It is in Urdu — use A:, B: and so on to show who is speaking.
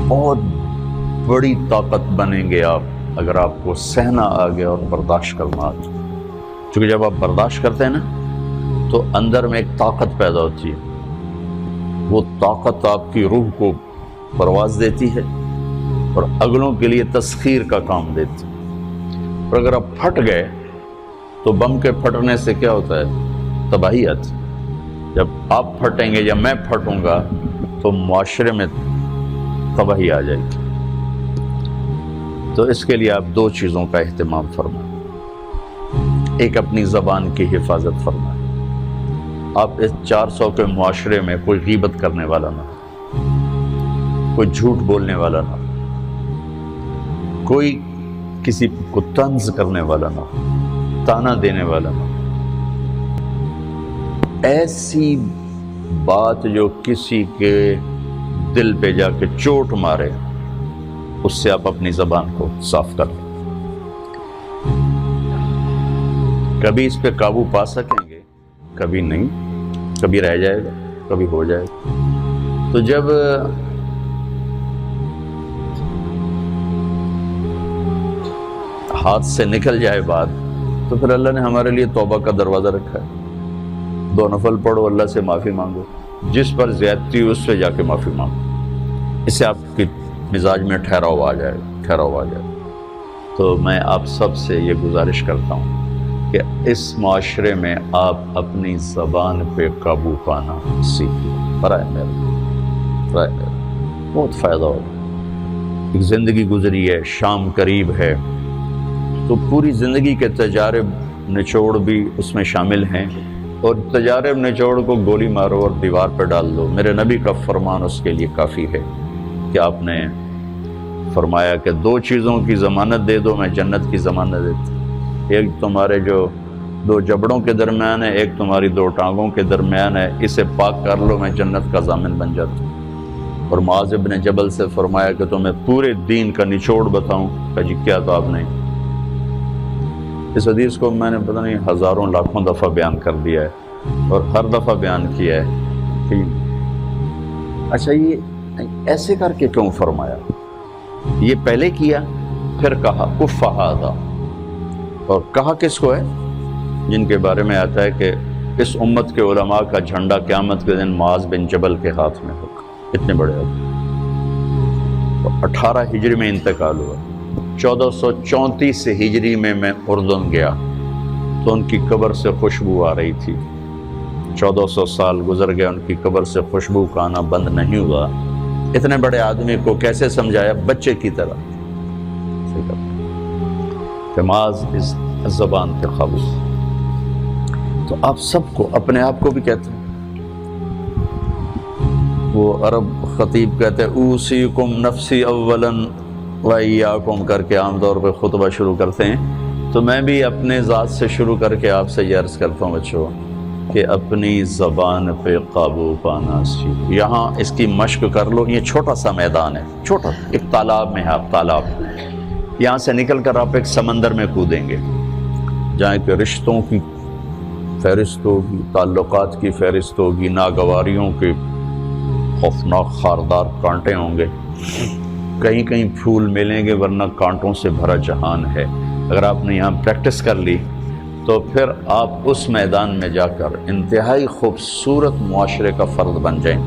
A: بہت بڑی طاقت بنیں گے آپ اگر آپ کو سہنا آ گیا اور برداشت کرنا آ گیا. چونکہ جب آپ برداشت کرتے ہیں نا تو اندر میں ایک طاقت پیدا ہوتی ہے. وہ طاقت آپ کی روح کو پرواز دیتی ہے اور اگلوں کے لیے تسخیر کا کام دیتی ہے. اور اگر آپ پھٹ گئے تو بم کے پھٹنے سے کیا ہوتا ہے؟ تباہی آتی. جب آپ پھٹیں گے یا میں پھٹوں گا تو معاشرے میں تباہی آ جائے گی. تو اس کے لیے آپ دو چیزوں کا اہتمام فرمائیں. ایک اپنی زبان کی حفاظت فرمائیں. آپ اس 400 کے معاشرے میں کوئی غیبت کرنے والا نہ ہو، کوئی جھوٹ بولنے والا نہ ہو، کوئی کسی کو طنز کرنے والا نہ ہو، تانا دینے والا نہ ہو. ایسی بات جو کسی کے دل پہ جا کے چوٹ مارے اس سے آپ اپنی زبان کو صاف کر لیں. کبھی اس پہ قابو پا سکیں گے، کبھی نہیں، کبھی رہ جائے گا، کبھی ہو جائے گا. تو جب ہاتھ سے نکل جائے بات تو پھر اللہ نے ہمارے لیے توبہ کا دروازہ رکھا ہے. 2 نفل پڑھو، اللہ سے معافی مانگو، جس پر زیادتی ہو اس سے جا کے معافی مانگو. اس سے آپ کی مزاج میں ٹھہراؤ آ جائے گا. تو میں آپ سب سے یہ گزارش کرتا ہوں کہ اس معاشرے میں آپ اپنی زبان پہ قابو پانا سیکھیں. برائے میرا بہت فائدہ ہوگا. ایک زندگی گزری ہے، شام قریب ہے، تو پوری زندگی کے تجارب نچوڑ بھی اس میں شامل ہیں. اور تجارب نچوڑ کو گولی مارو اور دیوار پہ ڈال دو. میرے نبی کا فرمان اس کے لیے کافی ہے کہ آپ نے فرمایا کہ 2 چیزوں کی ضمانت دے دو، میں جنت کی ضمانت دیتا ہوں. ایک تمہارے جو 2 جبڑوں کے درمیان ہے، ایک تمہاری 2 ٹانگوں کے درمیان ہے، اسے پاک کر لو، میں جنت کا ضامن بن جاتا ہوں. اور معاذ بن جبل سے فرمایا کہ تمہیں پورے دین کا نچوڑ بتاؤں. کہ جی کیا؟ تو آپ نے اس حدیث کو میں نے پتہ نہیں ہزاروں لاکھوں دفعہ بیان کر دیا ہے اور ہر دفعہ بیان کیا ہے کہ اچھا یہ ایسے کر کے کیوں فرمایا؟ یہ پہلے کیا پھر کہا کف ھذا. اور کہا کس کو ہے؟ جن کے بارے میں آتا ہے کہ اس امت کے علماء کا جھنڈا قیامت کے دن معاذ بن جبل کے ہاتھ میں ہوگا. اتنے بڑے آدمی. 18 ہجری میں انتقال ہوا. 1434 ہجری میں اردن گیا تو ان کی قبر سے خوشبو آ رہی تھی. 1400 سال گزر گیا، ان کی قبر سے خوشبو کا آنا بند نہیں ہوا. اتنے بڑے آدمی کو کیسے سمجھایا؟ بچے کی طرح. معاذ اس زبان کے قابو. تو آپ سب کو، اپنے آپ کو بھی کہتے ہیں، وہ عرب خطیب کہتے ہیں اوصیکم نفسی اولا وایاکم کر کے عام طور پہ خطبہ شروع کرتے ہیں. تو میں بھی اپنے ذات سے شروع کر کے آپ سے یہ عرض کرتا ہوں بچوں کہ اپنی زبان پہ قابو پانا سیکھو. یہاں اس کی مشق کر لو. یہ چھوٹا سا میدان ہے، چھوٹا ایک تالاب میں ہے. آپ تالاب، یہاں سے نکل کر آپ ایک سمندر میں کودیں گے جہاں کہ رشتوں کی فہرست ہوگی، تعلقات کی فہرست ہوگی، ناگواریوں کے خوفناک خاردار کانٹے ہوں گے. کہیں کہیں پھول ملیں گے ورنہ کانٹوں سے بھرا جہان ہے. اگر آپ نے یہاں پریکٹس کر لی تو پھر آپ اس میدان میں جا کر انتہائی خوبصورت معاشرے کا فرد بن جائیں.